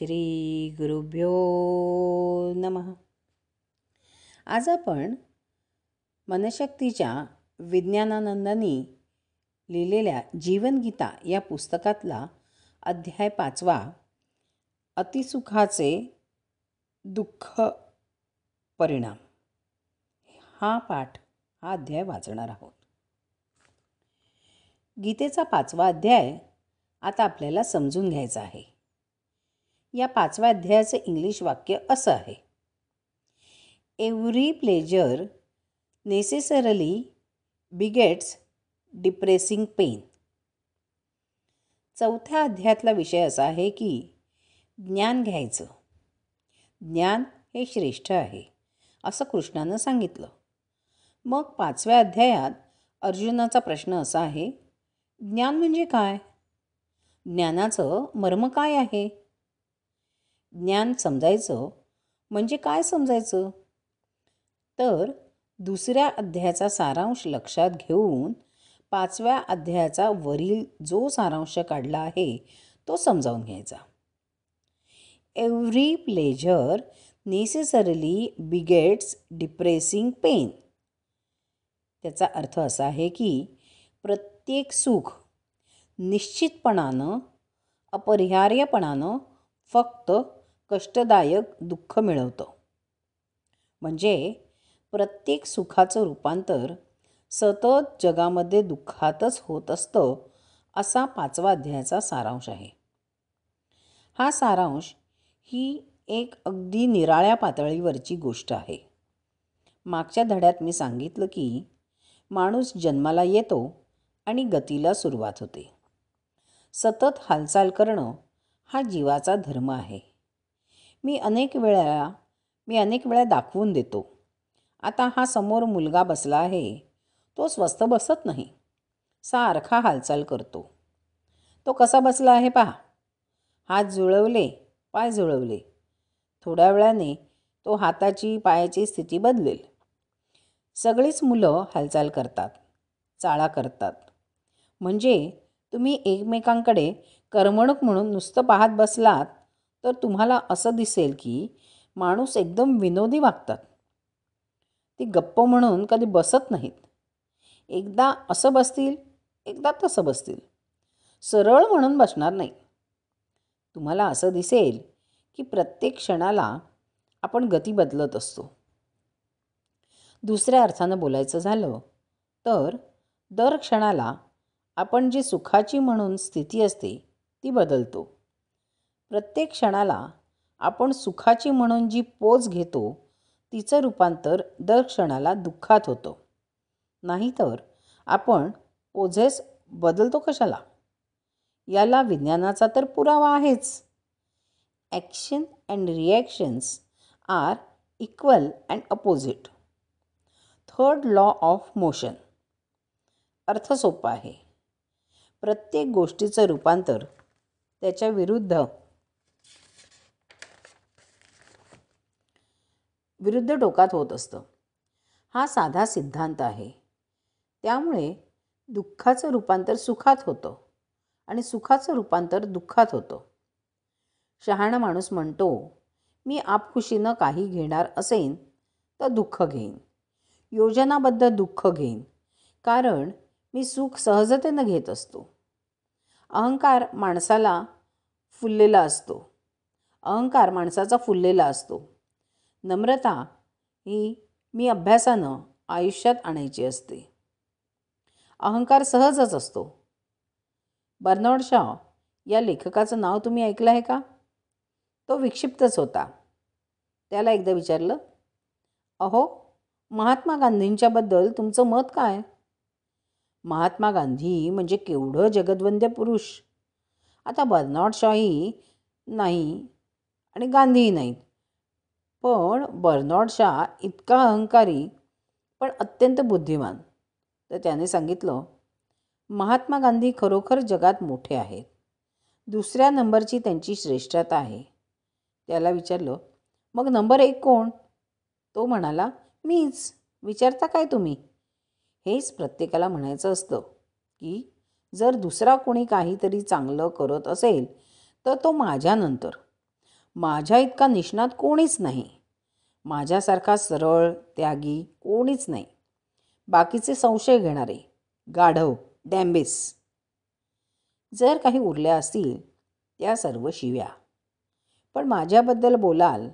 श्री गुरुभ्यो नमः. आज आपण मनशक्तीच्या विज्ञानानंदांनी लिहिलेल्या जीवनगीता या पुस्तकातला अध्याय 5 अतिसुखाचे दुःख परिणाम हा अध्याय वाचणार आहोत. गीतेचा 5वा अध्याय आता आपल्याला समजून घ्यायचा आहे. या 5व्या अध्यायाचे इंग्लिश वाक्य असं आहे: every pleasure necessarily begets depressing pain. 4थ्या अध्यायातला विषय असा आहे की ज्ञान घ्यायचं. ज्ञान हे श्रेष्ठ आहे असं कृष्णानं सांगितलं. मग 5व्या अध्यायात अर्जुनाचा प्रश्न असा आहे: ज्ञान म्हणजे काय? ज्ञानाचं मर्म काय आहे? ज्ञान समजायचं म्हणजे काय समजायचं? तर दुसऱ्या अध्यायाचा सारांश लक्षात घेऊन 5व्या अध्यायाचा वरील जो सारांश काढला आहे तो समजावून घ्यायचा. Every pleasure necessarily begets depressing pain. त्याचा अर्थ असा आहे की प्रत्येक सुख निश्चितपणानं अपरिहार्यपणानं फक्त कष्टदायक दुःख मिळवतं. म्हणजे प्रत्येक सुखाचं रूपांतर सतत जगामध्ये दुःखातच होत असतं असा 5व्या अध्यायाचा सारांश आहे. हा सारांश ही एक अगदी निराळ्या पातळीवरची गोष्ट आहे. मागच्या धड्यात मी सांगितलं की माणूस जन्माला येतो आणि गतीला सुरुवात होते. सतत हालचाल करणं हा जीवाचा धर्म आहे. मी अनेक वेळा दाखवून देतो. आता हा समोर मुलगा बसला आहे, तो स्वस्थ बसत नाही, सारखा हालचाल करतो. तो कसा बसला आहे पहा. हात जुळवले, पाय जुळवले. थोड्या वेळाने तो हाताची पायाची स्थिती बदलेल. सगळीच मुलं हालचाल करतात, चाळा करतात. म्हणजे तुम्ही एकमेकांकडे करमणूक म्हणून नुसतं पाहत बसलात तर तुम्हाला असं दिसेल की माणूस एकदम विनोदी वागतात. ती गप्प म्हणून कधी बसत नाहीत. एकदा असं बसतील, एकदा तसं बसतील. सरळ म्हणून बसणार नाही. तुम्हाला असं दिसेल की प्रत्येक क्षणाला आपण गती बदलत असतो. दुसऱ्या अर्थानं बोलायचं झालं तर दर क्षणाला आपण जी सुखाची म्हणून स्थिती असते ती बदलतो. प्रत्येक क्षणाला आपण सुखाची म्हणून जी पोच घेतो तिचं रूपांतर दर क्षणाला दुःखात होतं. नाहीतर आपण पोझेस बदलतो कशाला? याला विज्ञानाचा तर पुरावा आहेच. Action and reactions are equal and opposite. Third law of motion. अर्थ सोपा आहे. प्रत्येक गोष्टीचं रूपांतर त्याच्या विरुद्ध टोकात होत असतं. हा साधा सिद्धांत आहे. त्यामुळे दुःखाचं रूपांतर सुखात होतं आणि सुखाचं रूपांतर दुःखात होतं. शहाणा माणूस म्हणतो, मी आपखुशीनं काही घेणार असेन तर दुःख घेईन, योजनाबद्ध दुःख घेईन, कारण मी सुख सहजतेनं घेत असतो. अहंकार माणसाचा फुललेला असतो. नम्रता ही मी अभ्यासानं आयुष्यात आणायची असते. अहंकार सहजच असतो. बर्नार्ड शॉ या लेखकाचं नाव तुम्ही ऐकलं आहे का? तो विक्षिप्तच होता. त्याला एकदा विचारलं, अहो, महात्मा गांधींच्याबद्दल तुमचं मत काय? महात्मा गांधी म्हणजे केवढं जगद्वंद्य पुरुष. आता बर्नार्ड शॉही नाही आणि गांधीही नाहीत. पण बर्नार्ड शॉ इतका अहंकारी पण अत्यंत बुद्धिमान. तर त्याने सांगितलं, महात्मा गांधी खरोखर जगात मोठे आहेत. दुसऱ्या नंबरची त्यांची श्रेष्ठता आहे. त्याला विचारलं, मग नंबर 1 कोण? तो म्हणाला, मीच. विचारता काय तुम्ही? हेच प्रत्येकाला म्हणायचं असतं की जर दुसरा कोणी काहीतरी चांगलं करत असेल तर तो माझ्यानंतर, माझ्या इतका निष्णात कोणीच नाही. माझ्यासारखा सरळ त्यागी कोणीच नाही. बाकीचे संशय घेणारे, गाढव, डॅम्बिस. जर काही उरल्या असतील त्या सर्व शिव्या. पण माझ्याबद्दल बोलाल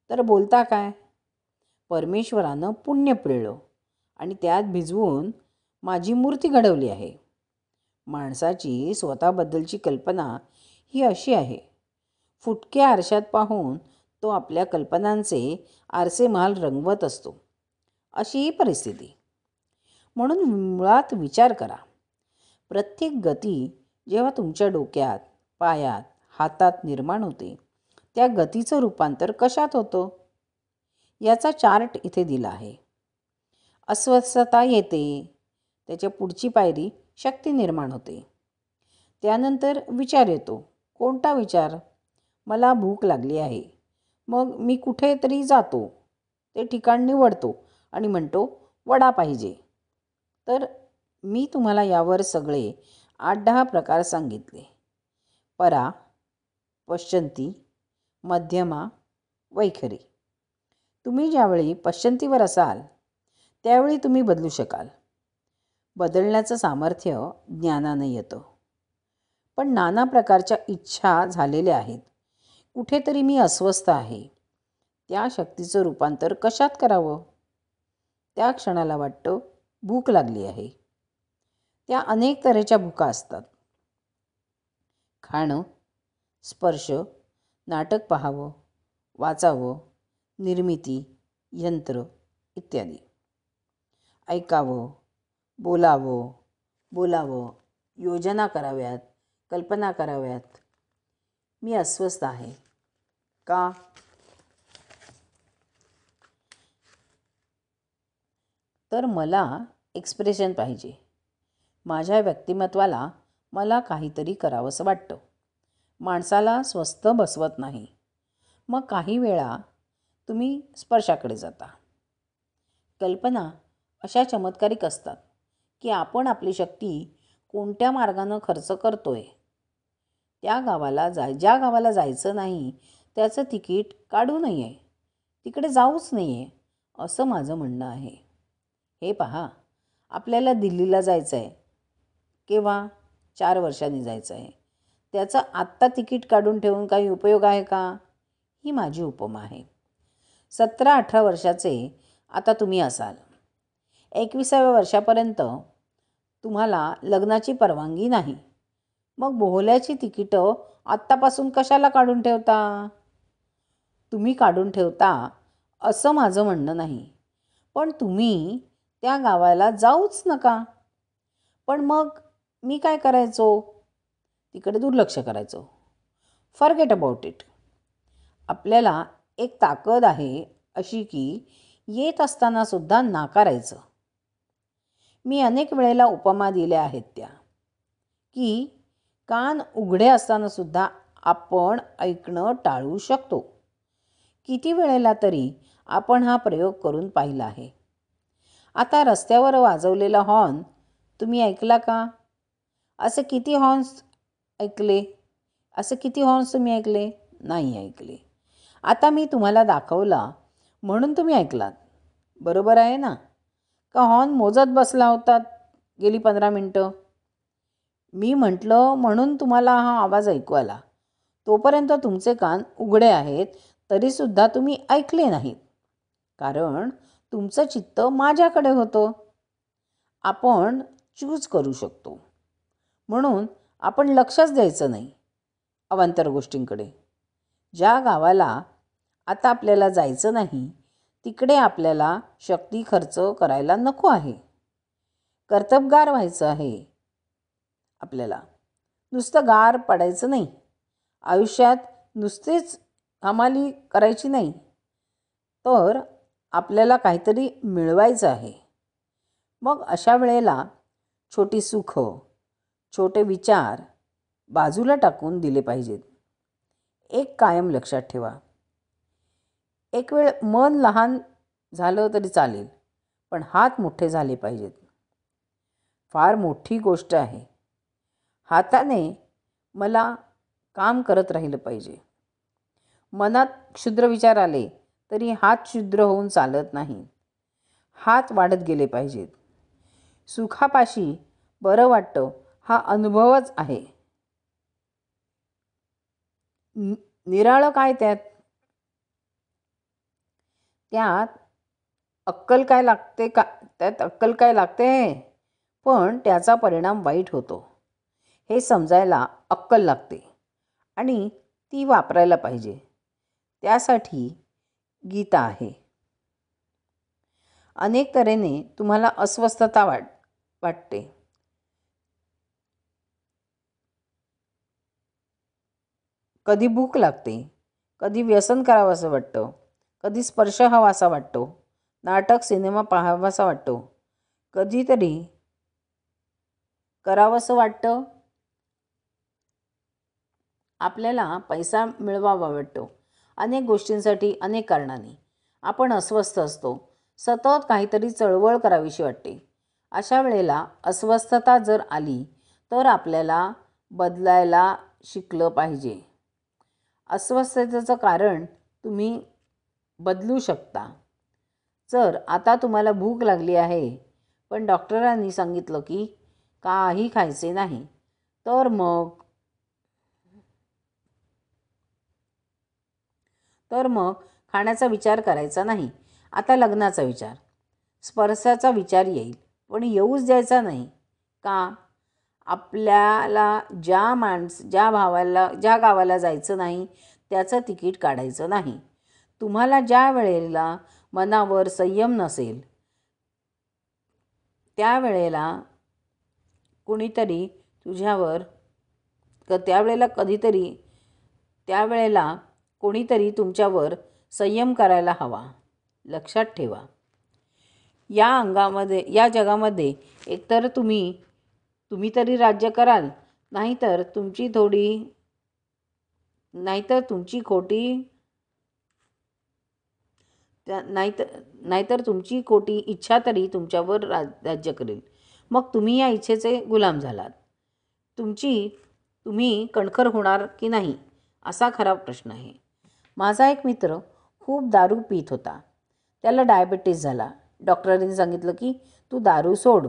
तर बोलता काय? परमेश्वरानं पुण्य पिळलं आणि त्यात भिजवून माझी मूर्ती घडवली आहे. माणसाची स्वतःबद्दलची कल्पना ही अशी आहे. फुटक्या आरशात पाहून तो आपल्या कल्पनांचे आरसे महाल रंगवत असतो. अशी ही परिस्थिती. म्हणून मुळात विचार करा. प्रत्येक गती जेव्हा तुमच्या डोक्यात, पायात, हातात निर्माण होते, त्या गतीचं रूपांतर कशात होतं? याचा चार्ट इथे दिला आहे. अस्वस्थता येते. त्याच्या पुढची पायरी शक्ती निर्माण होते. त्यानंतर विचार येतो. कोणता विचार? मला भूक लागली आहे. मग मी कुठेतरी जातो. ते ठिकाण निवडतो आणि म्हणतो वडा पाहिजे. तर मी तुम्हाला यावर सगळे 8-10 प्रकार सांगितले. परा, पश्चंती, मध्यमा, वैखरी. तुम्ही ज्यावेळी पश्चंतीवर असाल त्यावेळी तुम्ही बदलू शकाल. बदलण्याचं सामर्थ्य ज्ञानाने येतं. पण नाना प्रकारच्या इच्छा झालेल्या आहेत. कुठेतरी मी अस्वस्थ आहे. त्या शक्तीचं रूपांतर कशात करावं? त्या क्षणाला वाटतं भूक लागली आहे. त्या अनेक तऱ्हेच्या भुका असतात. खाणं, स्पर्श, नाटक पाहावं, वाचावं, निर्मिती, यंत्र इत्यादी. ऐकावं, बोलावं, योजना कराव्यात, कल्पना कराव्यात. मी अस्वस्थ आहे. का? तर मला एक्सप्रेशन पाहिजे. माझ्या व्यक्तिमत्वाला मला काहीतरी करावंसं वाटतं. माणसाला स्वस्थ बसवत नाही. मग काही वेळा तुम्ही स्पर्शाकडे जाता. कल्पना अशा चमत्कारिक असतात की आपण आपली शक्ती कोणत्या मार्गानं खर्च करतोय. ज्या गावाला जायचं नाही त्याचं तिकीट काढू नये, तिकडे जाऊच नये, असं माझं म्हणणं आहे. हे पहा, आपल्याला दिल्लीला जायचं आहे. केव्हा? 4 वर्षांनी जायचं आहे. त्याचं आत्ता तिकीट काढून ठेवून काही उपयोग आहे का? ही माझी उपमा आहे. 17-18 वर्षाचे आता तुम्ही असाल. 21व्या वर्षापर्यंत तुम्हाला लग्नाची परवानगी नाही. मग बोहल्याची तिकीटं आत्तापासून कशाला काढून ठेवता? तुम्ही काढून ठेवता असं माझं म्हणणं नाही. पण तुम्ही त्या गावाला जाऊच नका. पण मग मी काय करायचो? तिकडे दुर्लक्ष करायचो. Forget about it. आपल्याला एक ताकद आहे अशी की येत असताना सुद्धा नाकारायचं. मी अनेक वेळेला उपमा दिल्या आहेत त्या की कान उघडे असताना सुद्धा आपण ऐकणं टाळू शकतो. किती वेळेला तरी आपण हा प्रयोग करून पाहिला आहे. आता रस्त्यावर वाजवलेला हॉर्न तुम्ही ऐकला का? असे किती हॉर्न्स तुम्ही ऐकले? नाही ऐकले. आता मी तुम्हाला दाखवला म्हणून तुम्ही ऐकलात. बरोबर आहे ना? का हॉर्न मोजत बसला होतात गेली 15 मिनटं? मी म्हटलं म्हणून तुम्हाला हा आवाज ऐकू आला. तोपर्यंत तुमचे कान उघडे आहेत तरीसुद्धा तुम्ही ऐकले नाहीत. कारण तुमचं चित्त माझ्याकडे होतं. आपण चूज करू शकतो. म्हणून आपण लक्षच द्यायचं नाही अवांतर गोष्टींकडे. ज्या गावाला आता आपल्याला जायचं नाही तिकडे आपल्याला शक्ती खर्च करायला नको आहे. कर्तबगार व्हायचं आहे आपल्याला. नुसतं गार पडायचं नाही. आयुष्यात नुसतेच हमाली करायची नाही, तर आपल्याला काहीतरी मिळवायचं आहे. मग अशा वेळेला छोटी सुख, छोटे विचार बाजूला टाकून दिले पाहिजेत. एक कायम लक्षात ठेवा. एक वेळ मन लहान झालं तरी चालेल, पण हात मोठे झाले पाहिजेत. फार मोठी गोष्ट आहे. हाताने मला काम करत राहिलं पाहिजे. मनात क्षुद्र विचार आले तरी हात क्षुद्र होऊन चालत नाही. हात वाढत गेले पाहिजेत. सुखापाशी बरं वाटतं हा अनुभवच आहे. निराळं काय त्यात? त्यात अक्कल काय लागते का? त्यात अक्कल काय लागते, पण त्याचा परिणाम वाईट होतो हे समजायला अक्कल लागते आणि ती वापरायला पाहिजे. त्यासाठी गीता आहे. अनेक तऱ्हेने तुम्हाला अस्वस्थता वाटते. कधी भूक लागते, कधी व्यसन करावंसं वाटतं, कधी स्पर्श हवासा वाटतो, नाटक सिनेमा पाहावासा वाटतो, कधीतरी करावंसं वाटतं, आपल्याला पैसा मिळवावा वाटतो. अनेक गोष्टींसाठी, अनेक कारणांनी आपण अस्वस्थ असतो. सतत काहीतरी चळवळ करावीशी वाटते. अशा वेळेला अस्वस्थता जर आली तर आपल्याला बदलायला शिकलं पाहिजे. अस्वस्थतेचं कारण तुम्ही बदलू शकता. जर आता तुम्हाला भूक लागली आहे पण डॉक्टरांनी सांगितलं की काही खायचे नाही, तर मग खाण्याचा विचार करायचा नाही. आता लग्नाचा विचार, स्पर्शाचा विचार येईल, पण येऊच द्यायचा नाही. का? आपल्याला ज्या गावाला जायचं नाही त्याचं तिकीट काढायचं नाही. तुम्हाला ज्या वेळेला मनावर संयम नसेल त्यावेळेला कोणीतरी तुमच्यावर संयम करायला हवा. लक्षात ठेवा. या जगामध्ये एकतर तुम्ही तरी राज्य कराल, नाहीतर तुमची खोटी इच्छा तरी तुमच्यावर राज्य करेल. मग तुम्ही या इच्छेचे गुलाम झालात. तुम्ही कणखर होणार की नाही असा खरा प्रश्न आहे. माझा एक मित्र खूप दारू पीत होता. त्याला डायबिटीस झाला. डॉक्टरांनी सांगितलं की तू दारू सोड,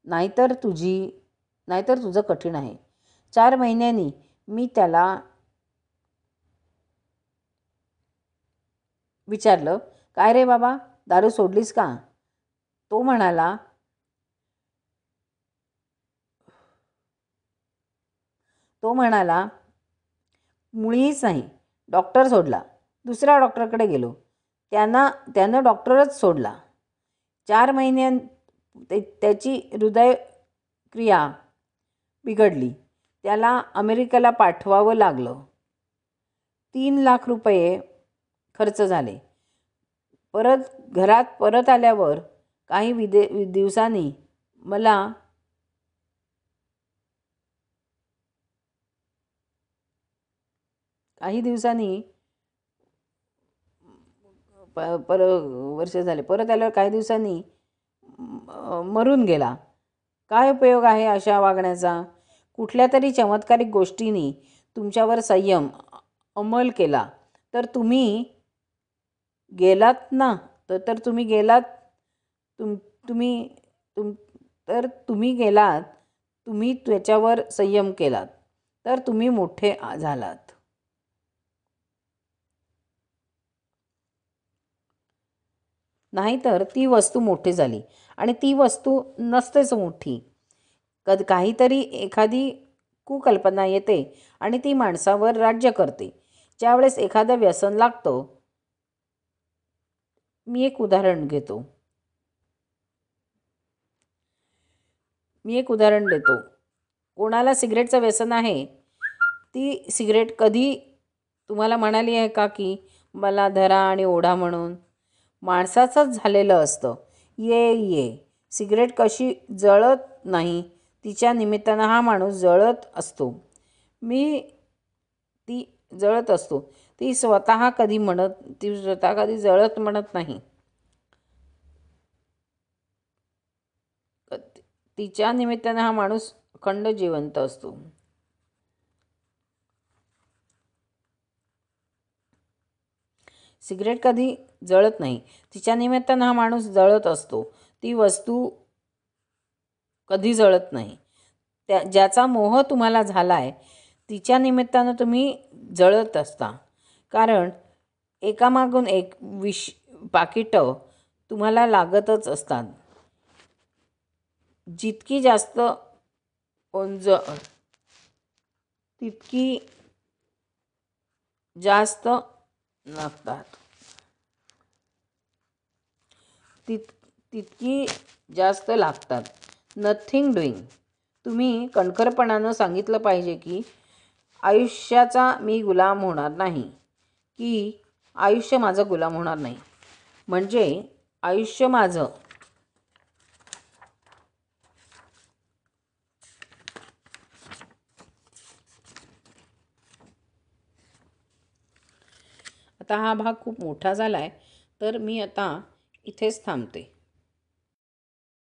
नाहीतर तुझं कठीण आहे. 4 महिन्यांनी मी त्याला विचारलं, काय रे बाबा, दारू सोडलीस का? तो म्हणाला मुळीच नाही. डॉक्टर सोडला. दुसऱ्या डॉक्टरकडे गेलो. त्यानं डॉक्टरच सोडला. 4 महिन्यात त्याची हृदयक्रिया बिघडली. त्याला अमेरिकेला पाठवावं लागलं. 3 लाख रुपये खर्च झाले. घरात परत आल्यावर काही दिवसांनी वर्ष झाले. परत आल्यावर काही दिवसांनी मरून गेला. काय उपयोग आहे अशा वागण्याचा? कुठल्या तरी चमत्कारिक गोष्टीने तुमच्यावर संयम अंमल केला तर तुम्ही गेलात ना. तुम्ही त्याच्यावर संयम केलात तर तुम्ही मोठे झालात. नाहीतर ती वस्तू मोठी झाली आणि ती वस्तू नसतेच मोठी. काहीतरी एखादी कुकल्पना येते आणि ती माणसावर राज्य करते. ज्यावेळेस एखादं व्यसन लागतं. मी एक उदाहरण देतो. कोणाला सिगरेटचं व्यसन आहे, ती सिगरेट कधी तुम्हाला म्हणाली आहे का की मला धरा आणि ओढा म्हणून? माणसाचंच झालेलं असतं. ये सिगरेट कशी जळत नाही, तिच्या निमित्तानं हा माणूस जळत असतो. ती स्वतः कधी जळत म्हणत नाही. तिच्या निमित्तानं हा माणूस अखंड जिवंत असतो. सिगरेट कधी जळत नाही. तिच्या निमित्तानं हा माणूस जळत असतो. ती वस्तू कधी जळत नाही. ज्याचा मोह तुम्हाला झाला आहे तिच्या निमित्तानं तुम्ही जळत असता. कारण एकामागून एक पाकिटं तुम्हाला लागतच असतात. जितकी जास्त ओंजळ तितकी जास्त लागतात. तितकी जास्त लागतात. Nothing doing. तुम्ही कणखरपणानं सांगितलं पाहिजे की आयुष्याचा मी गुलाम होणार नाही, की आयुष्य माझं गुलाम होणार नाही. म्हणजे आयुष्य माझं आता हा भाग खूप मोठा झाला आहे, तर मी आता इथेच थांबते.